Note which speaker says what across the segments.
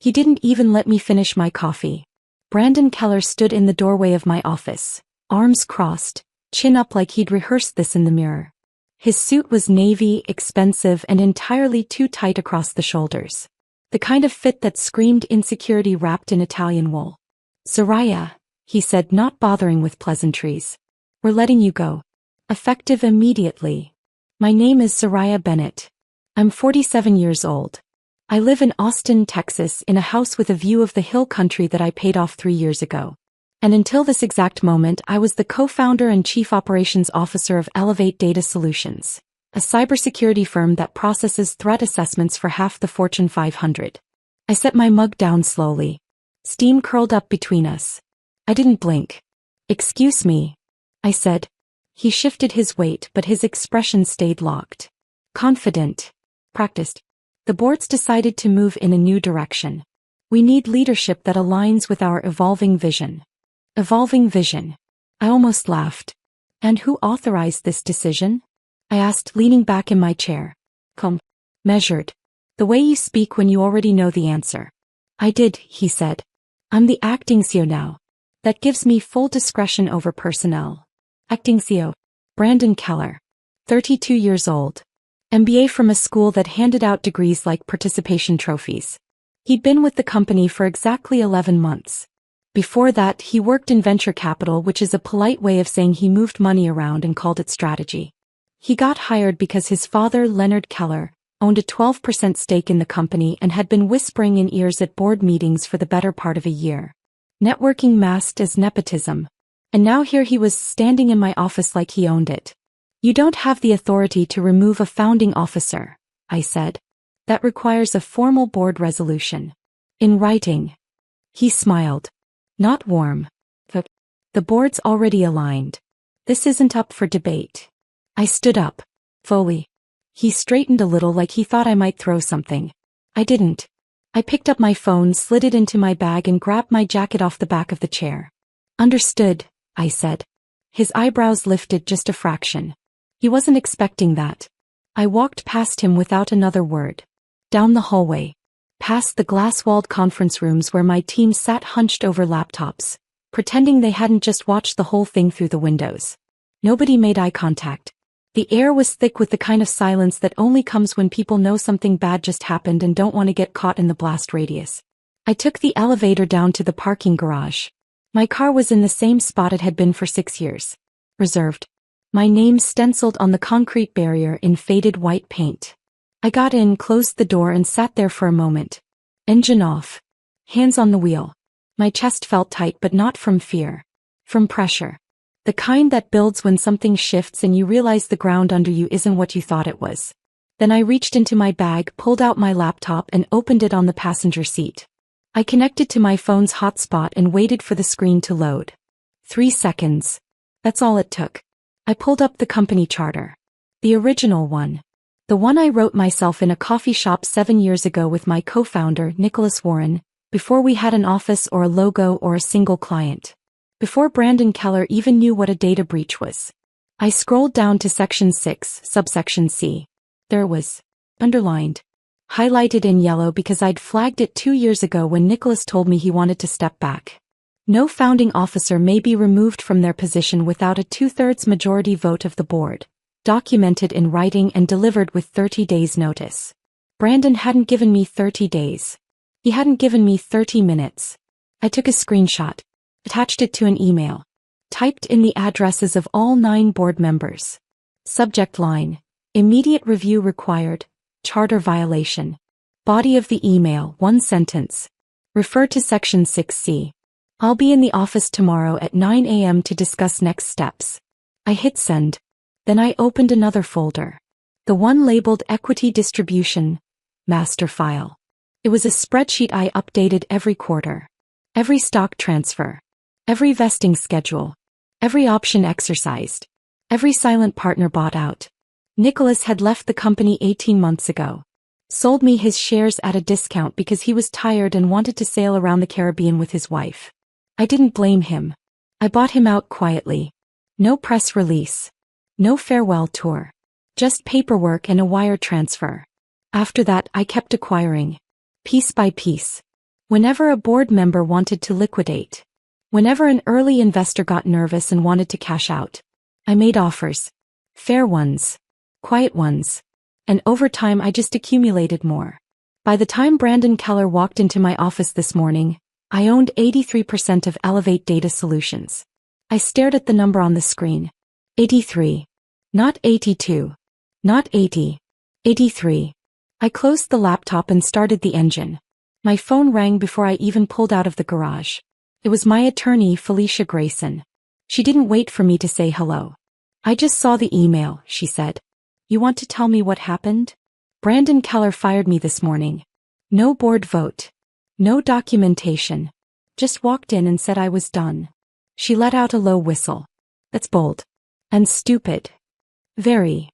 Speaker 1: He didn't even let me finish my coffee. Brandon Keller stood in the doorway of my office, arms crossed, chin up like he'd rehearsed this in the mirror. His suit was navy, expensive, and entirely too tight across the shoulders. The kind of fit that screamed insecurity wrapped in Italian wool. "Soraya," he said, not bothering with pleasantries. "We're letting you go. Effective immediately. My name is Soraya Bennett. I'm 47 years old. I live in Austin, Texas, in a house with a view of the hill country that I paid off 3 years ago. And until this exact moment, I was the co-founder and chief operations officer of Elevate Data Solutions, a cybersecurity firm that processes threat assessments for half the Fortune 500. I set my mug down slowly. Steam curled up between us. I didn't blink. "Excuse me," I said. He shifted his weight, but his expression stayed locked. Confident. Practiced. "The board's decided to move in a new direction. We need leadership that aligns with our evolving vision." Evolving vision. I almost laughed. "And who authorized this decision?" I asked, leaning back in my chair. Measured. "The way you speak when you already know the answer." "I did," he said. "I'm the acting CEO now. That gives me full discretion over personnel." Acting CEO. Brandon Keller. 32 years old. MBA from a school that handed out degrees like participation trophies. He'd been with the company for exactly 11 months. Before that, he worked in venture capital, which is a polite way of saying he moved money around and called it strategy. He got hired because his father, Leonard Keller, owned a 12% stake in the company and had been whispering in ears at board meetings for the better part of a year. Networking masked as nepotism. And now here he was standing in my office like he owned it. "You don't have the authority to remove a founding officer," I said. "That requires a formal board resolution. In writing." He smiled. "Not warm. The board's already aligned. This isn't up for debate." I stood up. Fully. He straightened a little like he thought I might throw something. I didn't. I picked up my phone, slid it into my bag, and grabbed my jacket off the back of the chair. "Understood," I said. His eyebrows lifted just a fraction. He wasn't expecting that. I walked past him without another word. Down the hallway. Past the glass-walled conference rooms where my team sat hunched over laptops, pretending they hadn't just watched the whole thing through the windows. Nobody made eye contact. The air was thick with the kind of silence that only comes when people know something bad just happened and don't want to get caught in the blast radius. I took the elevator down to the parking garage. My car was in the same spot it had been for 6 years. Reserved. My name stenciled on the concrete barrier in faded white paint. I got in, closed the door, and sat there for a moment. Engine off. Hands on the wheel. My chest felt tight, but not from fear. From pressure. The kind that builds when something shifts and you realize the ground under you isn't what you thought it was. Then I reached into my bag, pulled out my laptop, and opened it on the passenger seat. I connected to my phone's hotspot and waited for the screen to load. 3 seconds. That's all it took. I pulled up the company charter. The original one. The one I wrote myself in a coffee shop 7 years ago with my co-founder, Nicholas Warren, before we had an office or a logo or a single client. Before Brandon Keller even knew what a data breach was. I scrolled down to Section 6, Subsection C. There it was. Underlined. Highlighted in yellow because I'd flagged it 2 years ago when Nicholas told me he wanted to step back. No founding officer may be removed from their position without a 2/3 majority vote of the board, documented in writing and delivered with 30 days' notice. Brandon hadn't given me 30 days. He hadn't given me 30 minutes. I took a screenshot, attached it to an email, typed in the addresses of all 9 board members. Subject line: immediate review required, charter violation. Body of the email: 1 sentence. Refer to Section 6C. I'll be in the office tomorrow at 9 a.m. to discuss next steps. I hit send. Then I opened another folder. The one labeled Equity Distribution, Master File. It was a spreadsheet I updated every quarter. Every stock transfer. Every vesting schedule. Every option exercised. Every silent partner bought out. Nicholas had left the company 18 months ago. Sold me his shares at a discount because he was tired and wanted to sail around the Caribbean with his wife. I didn't blame him. I bought him out quietly. No press release. No farewell tour. Just paperwork and a wire transfer. After that, I kept acquiring. Piece by piece. Whenever a board member wanted to liquidate. Whenever an early investor got nervous and wanted to cash out. I made offers. Fair ones. Quiet ones. And over time I just accumulated more. By the time Brandon Keller walked into my office this morning, I owned 83% of Elevate Data Solutions. I stared at the number on the screen. 83. Not 82. Not 80. 83. I closed the laptop and started the engine. My phone rang before I even pulled out of the garage. It was my attorney, Felicia Grayson. She didn't wait for me to say hello. I just saw the email, she said. You want to tell me what happened? Brandon Keller fired me this morning. No board vote. No documentation. Just walked in and said I was done. She let out a low whistle. That's bold. And stupid. Very.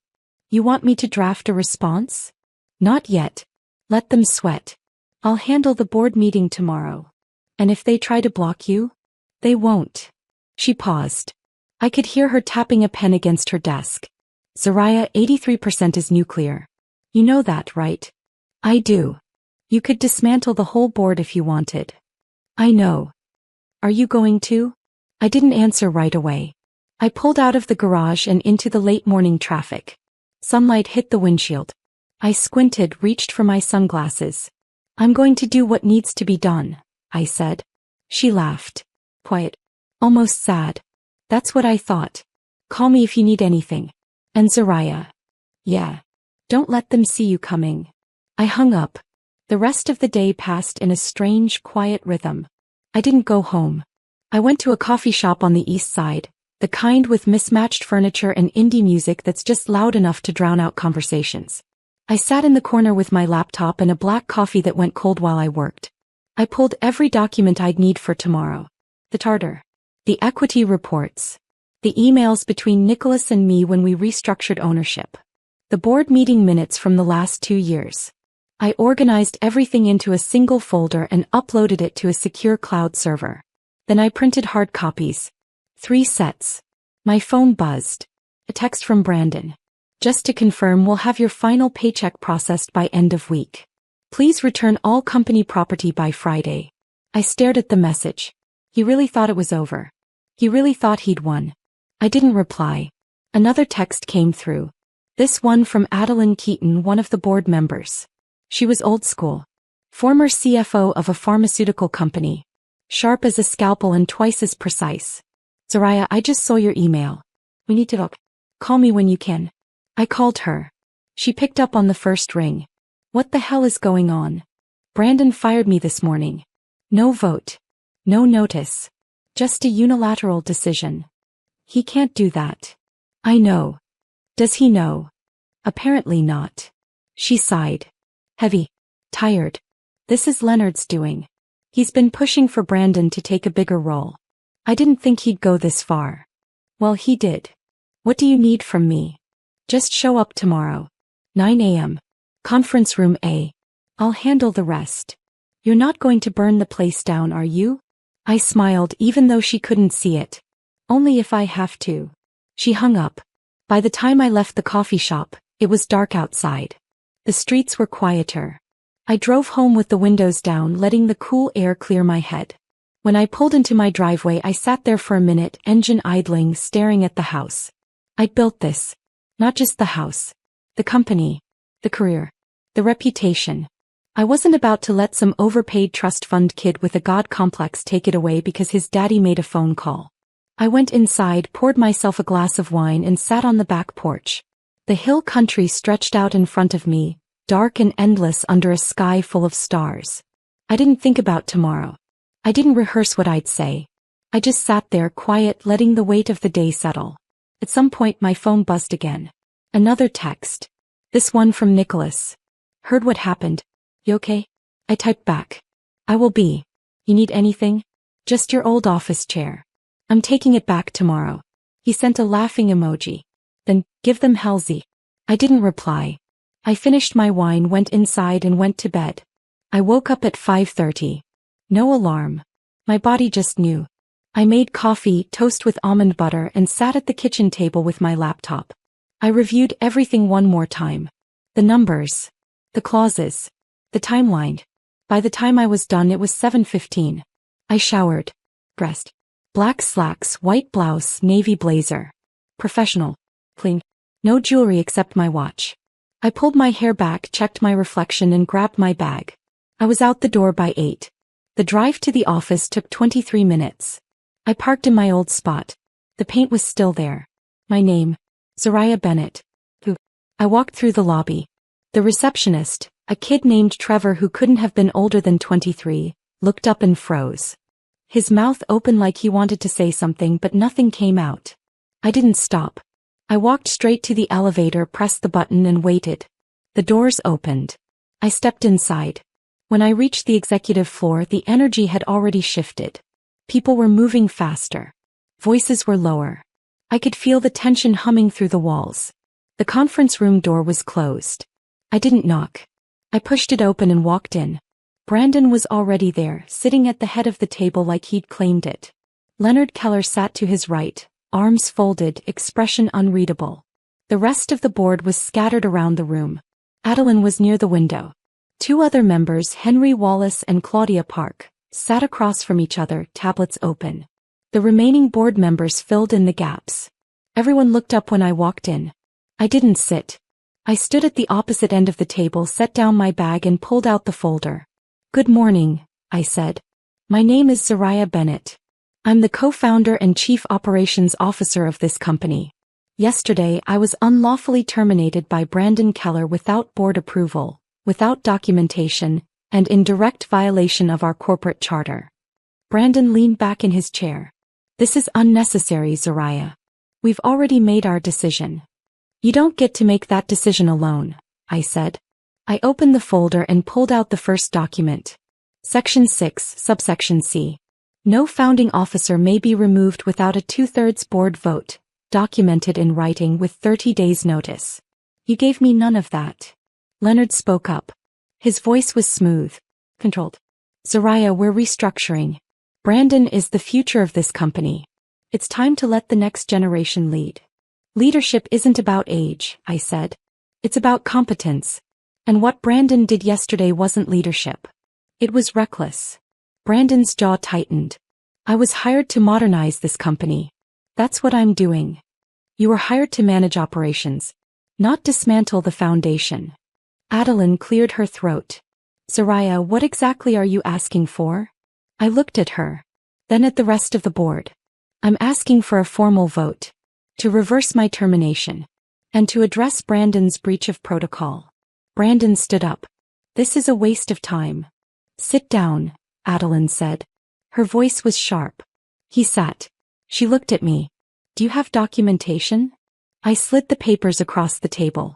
Speaker 1: You want me to draft a response? Not yet. Let them sweat. I'll handle the board meeting tomorrow. And if they try to block you? They won't. She paused. I could hear her tapping a pen against her desk. Zariah, 83% is nuclear. You know that, right? I do. You could dismantle the whole board if you wanted. I know. Are you going to? I didn't answer right away. I pulled out of the garage and into the late morning traffic. Sunlight hit the windshield. I squinted, reached for my sunglasses. I'm going to do what needs to be done, I said. She laughed. Quiet. Almost sad. That's what I thought. Call me if you need anything. And Zariah. Yeah. Don't let them see you coming. I hung up. The rest of the day passed in a strange, quiet rhythm. I didn't go home. I went to a coffee shop on the east side, the kind with mismatched furniture and indie music that's just loud enough to drown out conversations. I sat in the corner with my laptop and a black coffee that went cold while I worked. I pulled every document I'd need for tomorrow. The charter. The equity reports. The emails between Nicholas and me when we restructured ownership. The board meeting minutes from the last 2 years. I organized everything into a single folder and uploaded it to a secure cloud server. Then I printed hard copies. 3 sets. My phone buzzed. A text from Brandon. Just to confirm, we'll have your final paycheck processed by end of week. Please return all company property by Friday. I stared at the message. He really thought it was over. He really thought he'd won. I didn't reply. Another text came through. This one from Adeline Keaton, one of the board members. She was old school. Former CFO of a pharmaceutical company. Sharp as a scalpel and twice as precise. Zariah, I just saw your email. We need to talk. Call me when you can. I called her. She picked up on the first ring. What the hell is going on? Brandon fired me this morning. No vote. No notice. Just a unilateral decision. He can't do that. I know. Does he know? Apparently not. She sighed. Heavy. Tired. This is Leonard's doing. He's been pushing for Brandon to take a bigger role. I didn't think he'd go this far. Well, he did. What do you need from me? Just show up tomorrow. 9 a.m. Conference room A. I'll handle the rest. You're not going to burn the place down, are you? I smiled even though she couldn't see it. Only if I have to. She hung up. By the time I left the coffee shop, it was dark outside. The streets were quieter. I drove home with the windows down, letting the cool air clear my head. When I pulled into my driveway, I sat there for a minute, engine idling, staring at the house. I'd built this. Not just the house. The company. The career. The reputation. I wasn't about to let some overpaid trust fund kid with a god complex take it away because his daddy made a phone call. I went inside, poured myself a glass of wine and sat on the back porch. The hill country stretched out in front of me, dark and endless under a sky full of stars. I didn't think about tomorrow. I didn't rehearse what I'd say. I just sat there quiet, letting the weight of the day settle. At some point my phone buzzed again. Another text. This one from Nicholas. Heard what happened. You okay? I typed back. I will be. You need anything? Just your old office chair. I'm taking it back tomorrow. He sent a laughing emoji. Then, give them Halsey. I didn't reply. I finished my wine, went inside and went to bed. I woke up at 5:30. No alarm. My body just knew. I made coffee, toast with almond butter and sat at the kitchen table with my laptop. I reviewed everything one more time. The numbers. The clauses. The timeline. By the time I was done it was 7:15. I showered. Dressed. Black slacks, white blouse, navy blazer. Professional. Clean. No jewelry except my watch. I pulled my hair back, checked my reflection and grabbed my bag. I was out the door by 8. The drive to the office took 23 minutes. I parked in my old spot. The paint was still there. My name. Zariah Bennett. Who? I walked through the lobby. The receptionist, a kid named Trevor who couldn't have been older than 23, looked up and froze. His mouth open like he wanted to say something but nothing came out. I didn't stop. I walked straight to the elevator, pressed the button and waited. The doors opened. I stepped inside. When I reached the executive floor, the energy had already shifted. People were moving faster. Voices were lower. I could feel the tension humming through the walls. The conference room door was closed. I didn't knock. I pushed it open and walked in. Brandon was already there, sitting at the head of the table like he'd claimed it. Leonard Keller sat to his right, arms folded, expression unreadable. The rest of the board was scattered around the room. Adeline was near the window. 2 other members, Henry Wallace and Claudia Park, sat across from each other, tablets open. The remaining board members filled in the gaps. Everyone looked up when I walked in. I didn't sit. I stood at the opposite end of the table, set down my bag and pulled out the folder. "Good morning," I said. "My name is Zariah Bennett. I'm the co-founder and chief operations officer of this company. Yesterday I was unlawfully terminated by Brandon Keller without board approval, without documentation, and in direct violation of our corporate charter." Brandon leaned back in his chair. "This is unnecessary, Zariah. We've already made our decision." "You don't get to make that decision alone," I said. I opened the folder and pulled out the first document. Section 6, subsection C. No founding officer may be removed without a 2/3 board vote, documented in writing with 30 days notice. "You gave me none of that." Leonard spoke up. His voice was smooth, controlled. "Zariah, we're restructuring. Brandon is the future of this company. It's time to let the next generation lead. Leadership isn't about age," I said. "It's about competence. And what Brandon did yesterday wasn't leadership. It was reckless." Brandon's jaw tightened. "I was hired to modernize this company. That's what I'm doing. You were hired to manage operations, not dismantle the foundation." Adeline cleared her throat. "Zariah, what exactly are you asking for?" I looked at her, then at the rest of the board. "I'm asking for a formal vote, to reverse my termination, and to address Brandon's breach of protocol." Brandon stood up. "This is a waste of time." "Sit down," Adeline said. Her voice was sharp. He sat. She looked at me. "Do you have documentation?" I slid the papers across the table.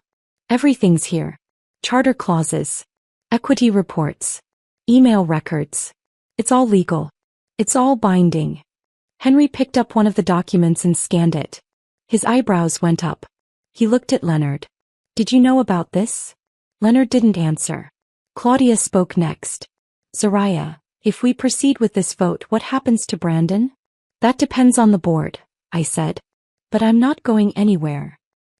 Speaker 1: "Everything's here. Charter clauses. Equity reports. Email records. It's all legal. It's all binding." Henry picked up one of the documents and scanned it. His eyebrows went up. He looked at Leonard. "Did you know about this?" Leonard didn't answer. Claudia spoke next. "Zariah, if we proceed with this vote, what happens to Brandon?" "That depends on the board," I said. "But I'm not going anywhere."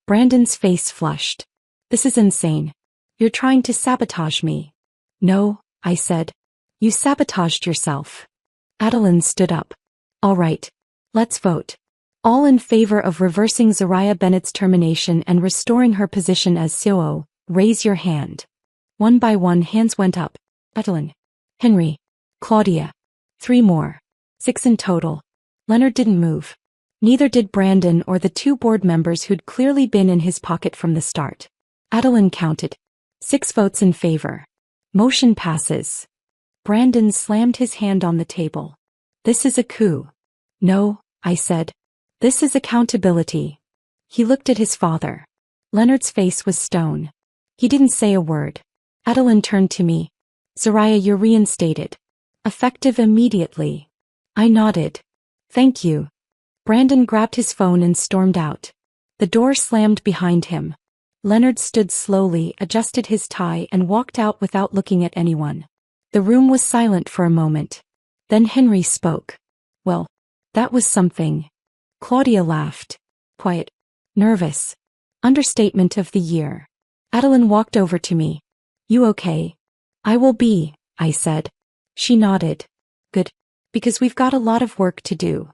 Speaker 1: Brandon's face flushed. "This is insane. You're trying to sabotage me." "No," I said. "You sabotaged yourself." Adeline stood up. "All right. Let's vote. All in favor of reversing Zariah Bennett's termination and restoring her position as COO, raise your hand." One by one hands went up. Adeline. Henry. Claudia. 3 more. 6 in total. Leonard didn't move. Neither did Brandon or the 2 board members who'd clearly been in his pocket from the start. Adeline counted. 6 votes in favor. Motion passes. Brandon slammed his hand on the table. "This is a coup." "No," I said. "This is accountability." He looked at his father. Leonard's face was stone. He didn't say a word. Adeline turned to me. "Zariah, you're reinstated. Effective immediately." I nodded. "Thank you." Brandon grabbed his phone and stormed out. The door slammed behind him. Leonard stood slowly, adjusted his tie and walked out without looking at anyone. The room was silent for a moment. Then Henry spoke. "Well, that was something." Claudia laughed. Quiet. Nervous. Understatement of the year. Adeline walked over to me. "You okay?" "I will be," I said. She nodded. Good. Because we've got a lot of work to do.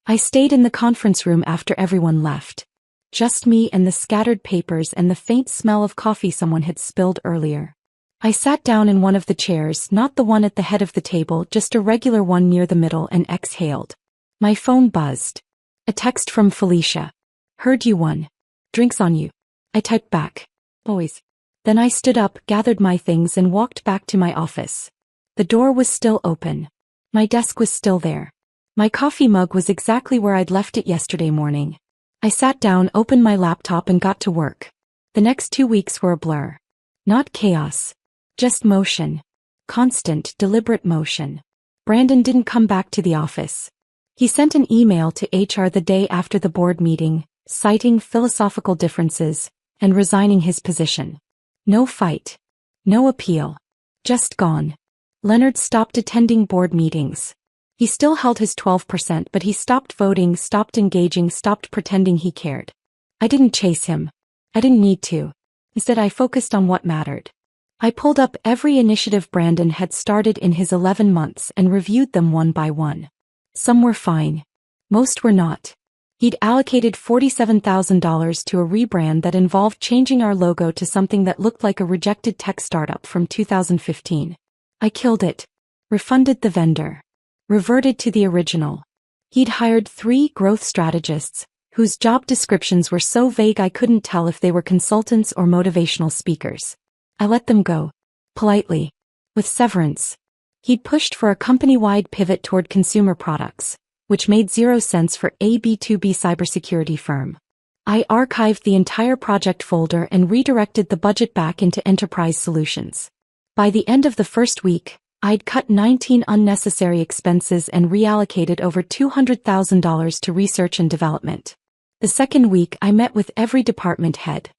Speaker 1: I stayed in the conference room after everyone left. Just me and the scattered papers and the faint smell of coffee someone had spilled earlier. I sat down in one of the chairs, not the one at the head of the table, just a regular one near the middle, and exhaled. My phone buzzed. A text from Felicia. Heard you won. Drinks on you. I typed back. Boys. Then I stood up, gathered my things, and walked back to my office. The door was still open. My desk was still there. My coffee mug was exactly where I'd left it yesterday morning. I sat down, opened my laptop, and got to work. The next 2 weeks were a blur. Not chaos. Just motion. Constant, deliberate motion. Brandon didn't come back to the office. He sent an email to HR the day after the board meeting, citing philosophical differences, and resigning his position. No fight. No appeal. Just gone. Leonard stopped attending board meetings. He still held his 12%, but he stopped voting, stopped engaging, stopped pretending he cared. I didn't chase him. I didn't need to. Instead, I focused on what mattered. I pulled up every initiative Brandon had started in his 11 months and reviewed them one by one. Some were fine. Most were not. He'd allocated $47,000 to a rebrand that involved changing our logo to something that looked like a rejected tech startup from 2015. I killed it. Refunded the vendor. Reverted to the original. He'd hired 3 growth strategists, whose job descriptions were so vague I couldn't tell if they were consultants or motivational speakers. I let them go. Politely. With severance. He'd pushed for a company-wide pivot toward consumer products, which made 0 sense for a B2B cybersecurity firm. I archived the entire project folder and redirected the budget back into enterprise solutions. By the end of the first week, I'd cut 19 unnecessary expenses and reallocated over $200,000 to research and development. The second week, I met with every department head.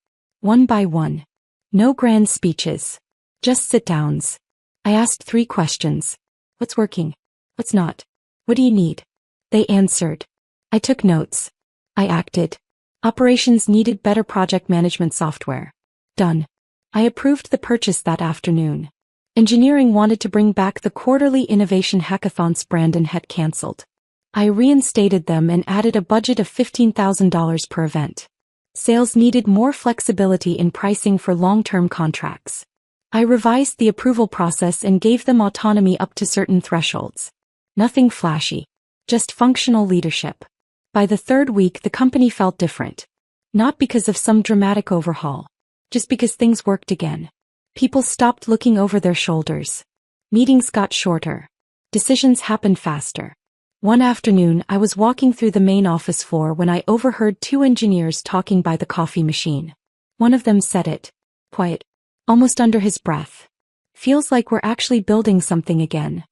Speaker 1: One by one. No grand speeches. Just sit-downs. I asked 3 questions. What's working? What's not? What do you need? They answered. I took notes. I acted. Operations needed better project management software. Done. I approved the purchase that afternoon. Engineering wanted to bring back the quarterly innovation hackathons Brandon had canceled. I reinstated them and added a budget of $15,000 per event. Sales needed more flexibility in pricing for long-term contracts. I revised the approval process and gave them autonomy up to certain thresholds. Nothing flashy. Just functional leadership. By the 3rd week, the company felt different. Not because of some dramatic overhaul. Just because things worked again. People stopped looking over their shoulders. Meetings got shorter. Decisions happened faster. One afternoon, I was walking through the main office floor when I overheard 2 engineers talking by the coffee machine. One of them said it. Quiet. Almost under his breath. Feels like we're actually building something again.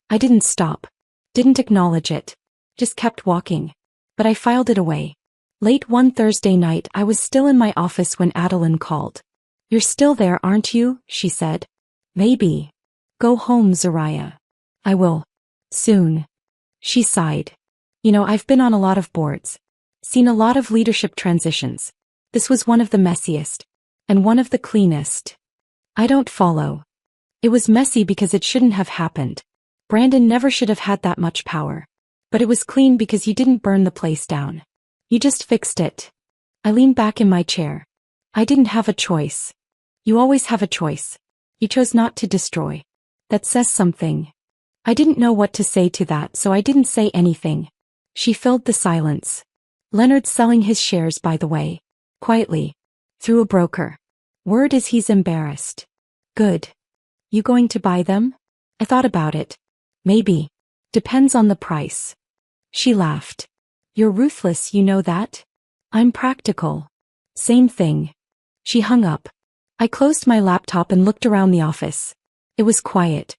Speaker 1: I didn't stop. Didn't acknowledge it. Just kept walking. But I filed it away. Late one Thursday night, I was still in my office when Adeline called. You're still there, aren't you? She said. Maybe. Go home, Zariah. I will. Soon. She sighed. You know, I've been on a lot of boards. Seen a lot of leadership transitions. This was one of the messiest. And one of the cleanest. I don't follow. It was messy because it shouldn't have happened. Brandon never should have had that much power. But it was clean because you didn't burn the place down. You just fixed it. I leaned back in my chair. I didn't have a choice. You always have a choice. You chose not to destroy. That says something. I didn't know what to say to that, so I didn't say anything. She filled the silence. Leonard's selling his shares, by the way. Quietly. Through a broker. Word is he's embarrassed. Good. You going to buy them? I thought about it. Maybe. Depends on the price. She laughed. You're ruthless, you know that? I'm practical. Same thing. She hung up. I closed my laptop and looked around the office. It was quiet.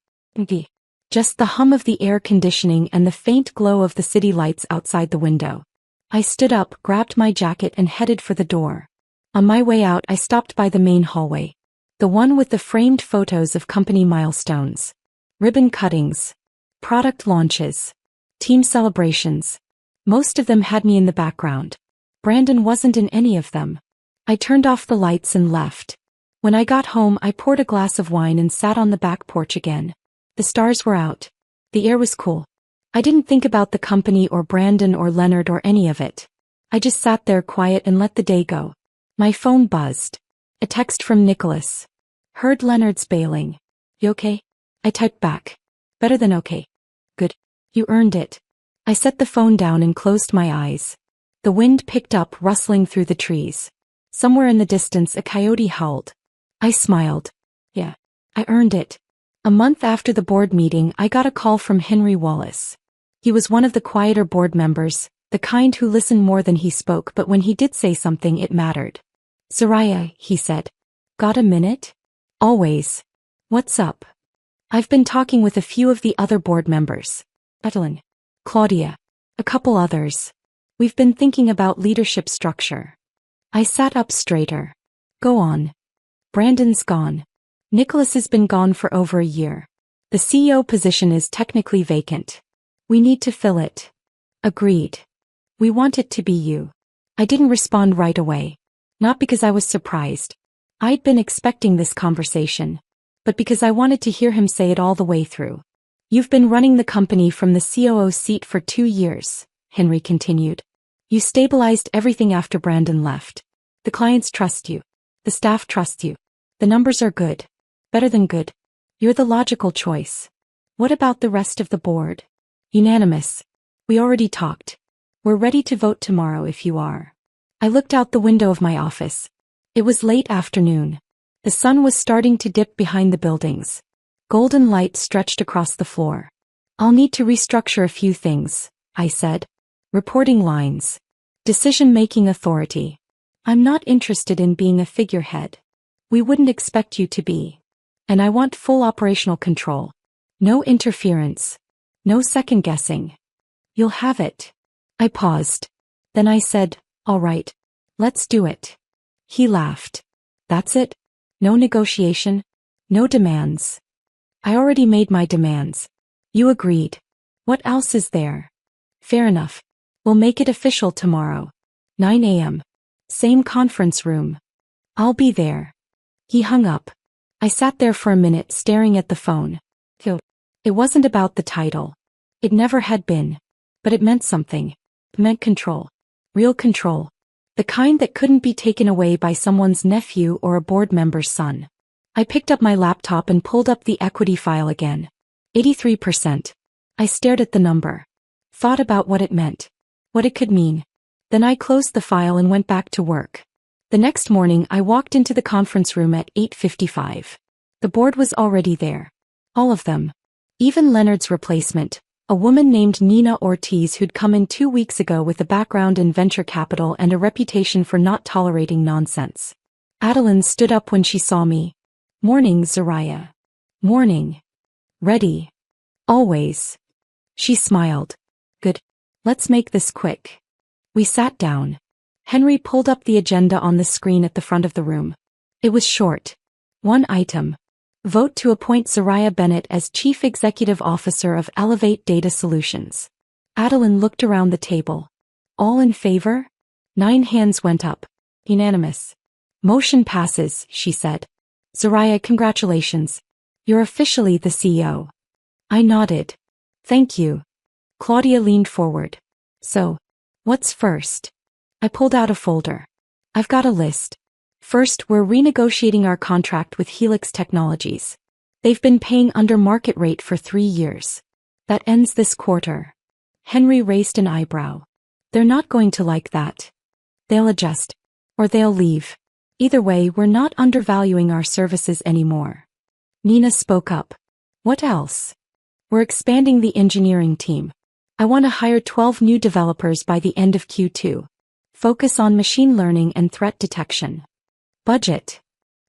Speaker 1: Just the hum of the air conditioning and the faint glow of the city lights outside the window. I stood up, grabbed my jacket and headed for the door. On my way out, I stopped by the main hallway. The one with the framed photos of company milestones. Ribbon cuttings. Product launches. Team celebrations. Most of them had me in the background. Brandon wasn't in any of them. I turned off the lights and left. When I got home, I poured a glass of wine and sat on the back porch again. The stars were out. The air was cool. I didn't think about the company or Brandon or Leonard or any of it. I just sat there quiet and let the day go. My phone buzzed. A text from Nicholas. Heard Leonard's bailing. You okay? I typed back. Better than okay. Good. You earned it. I set the phone down and closed my eyes. The wind picked up, rustling through the trees. Somewhere in the distance a coyote howled. I smiled. Yeah. I earned it. A month after the board meeting I got a call from Henry Wallace. He was one of the quieter board members, the kind who listened more than he spoke, but when he did say something it mattered. Soraya, he said. Got a minute? Always. What's up? I've been talking with a few of the other board members. Adeline. Claudia. A couple others. We've been thinking about leadership structure. I sat up straighter. Go on. Brandon's gone. Nicholas has been gone for over a year. The CEO position is technically vacant. We need to fill it. Agreed. We want it to be you. I didn't respond right away. Not because I was surprised. I'd been expecting this conversation. But because I wanted to hear him say it all the way through. You've been running the company from the COO seat for 2 years, Henry continued. You stabilized everything after Brandon left. The clients trust you. The staff trusts you. The numbers are good. Better than good. You're the logical choice. What about the rest of the board? Unanimous. We already talked. We're ready to vote tomorrow if you are. I looked out the window of my office. It was late afternoon. The sun was starting to dip behind the buildings. Golden light stretched across the floor. I'll need to restructure a few things, I said. Reporting lines. Decision-making authority. I'm not interested in being a figurehead. We wouldn't expect you to be. And I want full operational control. No interference. No second-guessing. You'll have it. I paused. Then I said, all right. Let's do it. He laughed. That's it? No negotiation? No demands? I already made my demands. You agreed. What else is there? Fair enough. We'll make it official tomorrow. 9 a.m. Same conference room. I'll be there. He hung up. I sat there for a minute staring at the phone. It wasn't about the title. It never had been. But it meant something. It meant control. Real control. The kind that couldn't be taken away by someone's nephew or a board member's son. I picked up my laptop and pulled up the equity file again. 83%. I stared at the number. Thought about what it meant. What it could mean. Then I closed the file and went back to work. The next morning I walked into the conference room at 8:55. The board was already there. All of them. Even Leonard's replacement, a woman named Nina Ortiz who'd come in 2 weeks ago with a background in venture capital and a reputation for not tolerating nonsense. Adeline stood up when she saw me. Morning, Soraya. Morning. Ready. Always. She smiled. Good. Let's make this quick. We sat down. Henry pulled up the agenda on the screen at the front of the room. It was short. One item. Vote to appoint Soraya Bennett as Chief Executive Officer of Elevate Data Solutions. Adeline looked around the table. All in favor? 9 hands went up. Unanimous. Motion passes, she said. Soraya, congratulations. You're officially the CEO. I nodded. Thank you. Claudia leaned forward. So, what's first? I pulled out a folder. I've got a list. First, we're renegotiating our contract with Helix Technologies. They've been paying under market rate for 3 years. That ends this quarter. Henry raised an eyebrow. They're not going to like that. They'll adjust. Or they'll leave. Either way, we're not undervaluing our services anymore. Nina spoke up. What else? We're expanding the engineering team. I want to hire 12 new developers by the end of Q2. Focus on machine learning and threat detection. Budget?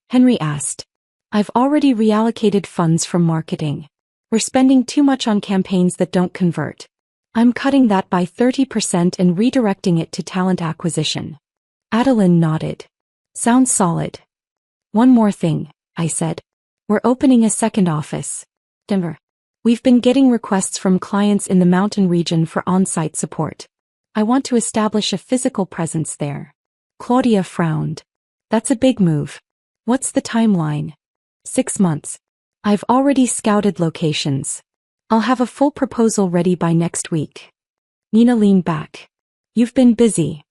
Speaker 1: Henry asked. I've already reallocated funds from marketing. We're spending too much on campaigns that don't convert. I'm cutting that by 30% and redirecting it to talent acquisition. Adeline nodded. Sounds solid. One more thing, I said. We're opening a second office. Denver. We've been getting requests from clients in the mountain region for on-site support. I want to establish a physical presence there. Claudia frowned. That's a big move. What's the timeline? 6 months. I've already scouted locations. I'll have a full proposal ready by next week. Nina leaned back. You've been busy.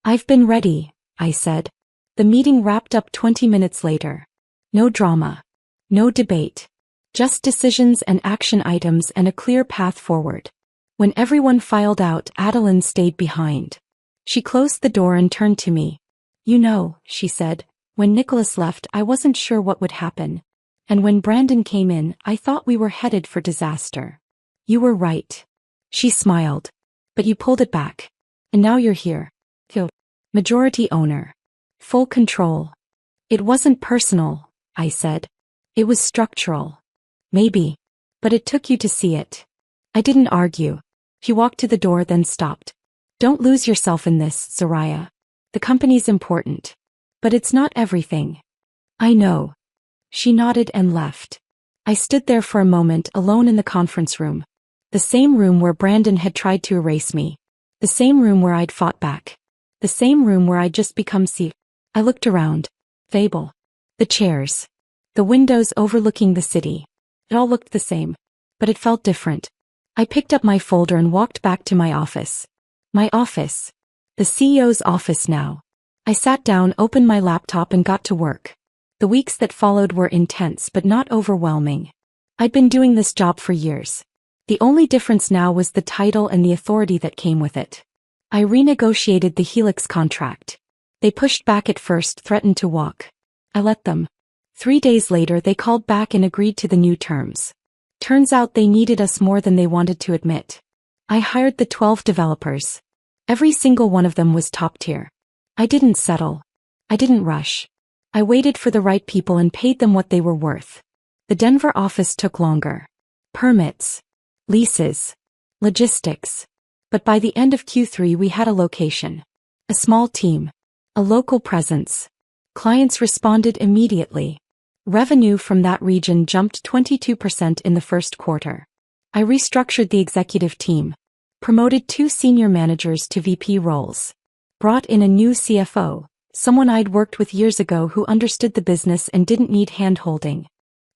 Speaker 1: I've been ready, I said. The meeting wrapped up 20 minutes later. No drama. No debate. Just decisions and action items and a clear path forward. When everyone filed out, Adeline stayed behind. She closed the door and turned to me. You know, she said, when Nicholas left I wasn't sure what would happen. And when Brandon came in, I thought we were headed for disaster. You were right. She smiled. But you pulled it back. And now you're here. Majority owner. Full control. It wasn't personal, I said. It was structural. Maybe. But it took you to see it. I didn't argue. He walked to the door then stopped. Don't lose yourself in this, Soraya. The company's important. But it's not everything. I know. She nodded and left. I stood there for a moment alone in the conference room. The same room where Brandon had tried to erase me. The same room where I'd fought back. The same room where I'd just become I looked around. Fable. The chairs. The windows overlooking the city. It all looked the same. But it felt different. I picked up my folder and walked back to my office. My office. The CEO's office now. I sat down, opened my laptop and got to work. The weeks that followed were intense but not overwhelming. I'd been doing this job for years. The only difference now was the title and the authority that came with it. I renegotiated the Helix contract. They pushed back at first, threatened to walk. I let them. 3 days later they called back and agreed to the new terms. Turns out they needed us more than they wanted to admit. I hired the 12 developers. Every single one of them was top tier. I didn't settle. I didn't rush. I waited for the right people and paid them what they were worth. The Denver office took longer. Permits. Leases. Logistics. But by the end of Q3 we had a location. A small team. A local presence. Clients responded immediately. Revenue from that region jumped 22% in the first quarter. I restructured the executive team. Promoted 2 senior managers to VP roles. Brought in a new CFO, someone I'd worked with years ago who understood the business and didn't need hand-holding.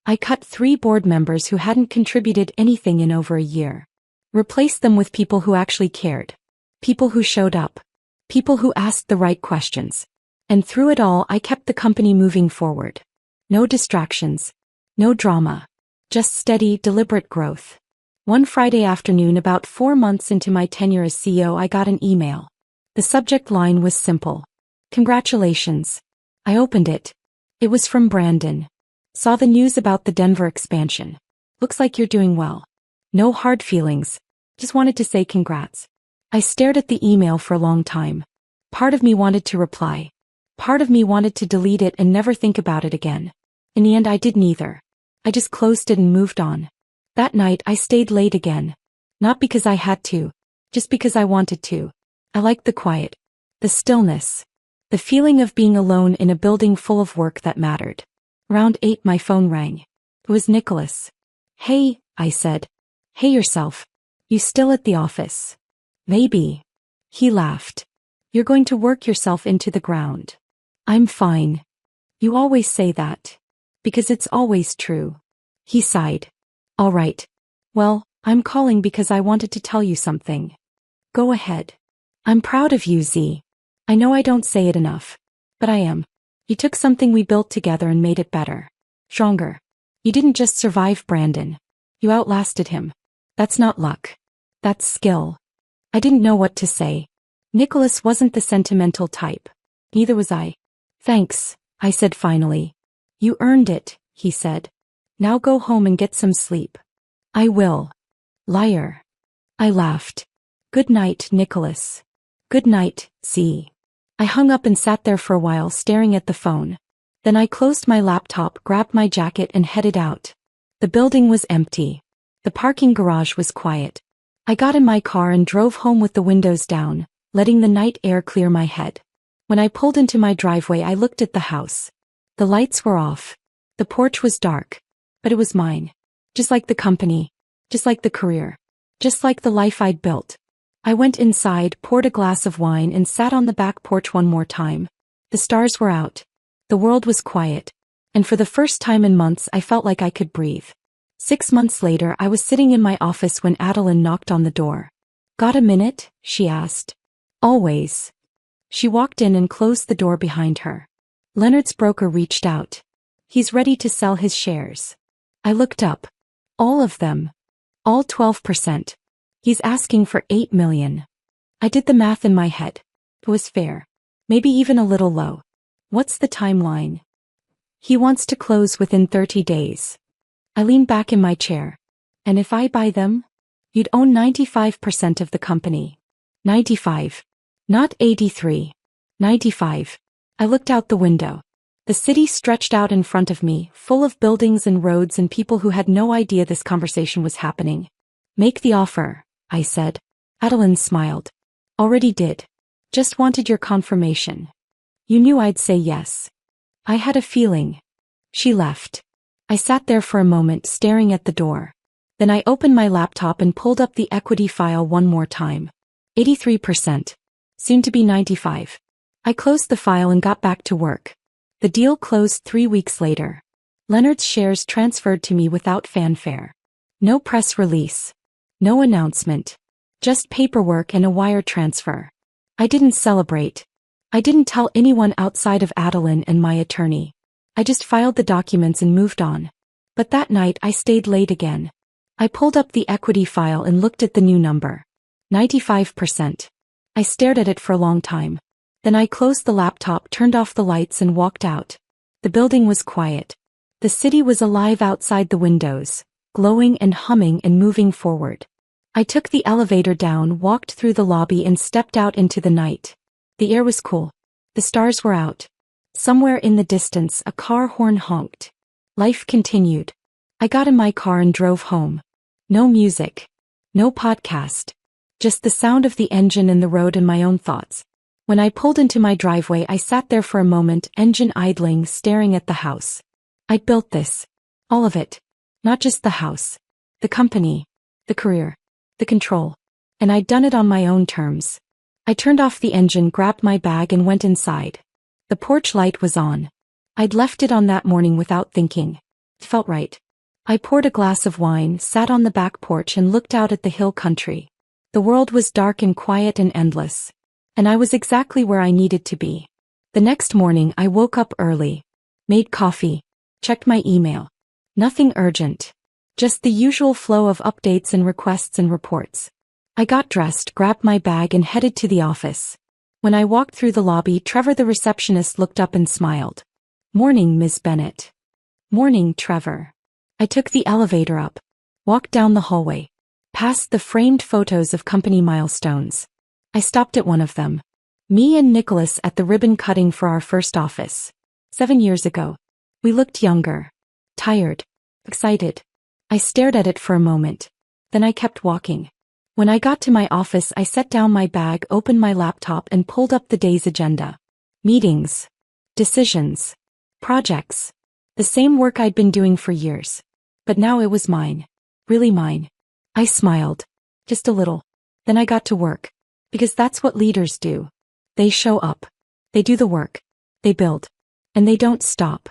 Speaker 1: I cut 3 board members who hadn't contributed anything in over a year. Replaced them with people who actually cared. People who showed up. People who asked the right questions. And through it all I kept the company moving forward. No distractions. No drama. Just steady, deliberate growth. One Friday afternoon, about 4 months into my tenure as CEO, I got an email. The subject line was simple. Congratulations. I opened it. It was from Brandon. Saw the news about the Denver expansion. Looks like you're doing well. No hard feelings. Just wanted to say congrats. I stared at the email for a long time. Part of me wanted to reply. Part of me wanted to delete it and never think about it again. In the end I did neither. I just closed it and moved on. That night I stayed late again. Not because I had to. Just because I wanted to. I liked the quiet. The stillness. The feeling of being alone in a building full of work that mattered. Around 8 my phone rang. It was Nicholas. Hey, I said. Hey yourself. You still at the office? Maybe. He laughed. You're going to work yourself into the ground. I'm fine. You always say that. Because it's always true. He sighed. All right. Well, I'm calling because I wanted to tell you something. Go ahead. I'm proud of you, Z. I know I don't say it enough. But I am. You took something we built together and made it better. Stronger. You didn't just survive Brandon. You outlasted him. That's not luck. That's skill. I didn't know what to say. Nicholas wasn't the sentimental type. Neither was I. Thanks, I said finally. You earned it, he said. Now go home and get some sleep. I will. Liar. I laughed. Good night, Nicholas. Good night, Z. I hung up and sat there for a while staring at the phone. Then I closed my laptop, grabbed my jacket and headed out. The building was empty. The parking garage was quiet. I got in my car and drove home with the windows down, letting the night air clear my head. When I pulled into my driveway I looked at the house. The lights were off. The porch was dark. But it was mine. Just like the company. Just like the career. Just like the life I'd built. I went inside, poured a glass of wine and sat on the back porch one more time. The stars were out. The world was quiet. And for the first time in months I felt like I could breathe. 6 months later I was sitting in my office when Adeline knocked on the door. "Got a minute?" she asked. "Always." She walked in and closed the door behind her. Leonard's broker reached out. "He's ready to sell his shares." I looked up. "All of them?" "All 12%. He's asking for $8 million. I did the math in my head. It was fair. Maybe even a little low. "What's the timeline?" "He wants to close within 30 days. I leaned back in my chair. "And if I buy them?" "You'd own 95% of the company." 95. Not 83. 95. I looked out the window. The city stretched out in front of me, full of buildings and roads and people who had no idea this conversation was happening. "Make the offer," I said. Adeline smiled. "Already did. Just wanted your confirmation. You knew I'd say yes." "I had a feeling." She left. I sat there for a moment staring at the door. Then I opened my laptop and pulled up the equity file one more time. 83%. Soon to be 95. I closed the file and got back to work. The deal closed 3 weeks later. Leonard's shares transferred to me without fanfare. No press release. No announcement. Just paperwork and a wire transfer. I didn't celebrate. I didn't tell anyone outside of Adeline and my attorney. I just filed the documents and moved on. But that night I stayed late again. I pulled up the equity file and looked at the new number. 95%. I stared at it for a long time. Then I closed the laptop, turned off the lights and walked out. The building was quiet. The city was alive outside the windows, glowing and humming and moving forward. I took the elevator down, walked through the lobby and stepped out into the night. The air was cool. The stars were out. Somewhere in the distance a car horn honked. Life continued. I got in my car and drove home. No music. No podcast. Just the sound of the engine and the road and my own thoughts. When I pulled into my driveway I sat there for a moment, engine idling, staring at the house. I'd built this. All of it. Not just the house. The company. The career. The control. And I'd done it on my own terms. I turned off the engine, grabbed my bag and went inside. The porch light was on. I'd left it on that morning without thinking. It felt right. I poured a glass of wine, sat on the back porch and looked out at the hill country. The world was dark and quiet and endless. And I was exactly where I needed to be. The next morning I woke up early. Made coffee. Checked my email. Nothing urgent. Just the usual flow of updates and requests and reports. I got dressed, grabbed my bag and headed to the office. When I walked through the lobby, Trevor the receptionist looked up and smiled. "Morning, Ms. Bennett." "Morning, Trevor." I took the elevator up. Walked down the hallway. Past the framed photos of company milestones. I stopped at one of them. Me and Nicholas at the ribbon cutting for our first office. 7 years ago. We looked younger. Tired. Excited. I stared at it for a moment. Then I kept walking. When I got to my office I set down my bag, opened my laptop and pulled up the day's agenda. Meetings. Decisions. Projects. The same work I'd been doing for years. But now it was mine. Really mine. I smiled. Just a little. Then I got to work. Because that's what leaders do. They show up. They do the work. They build. And they don't stop.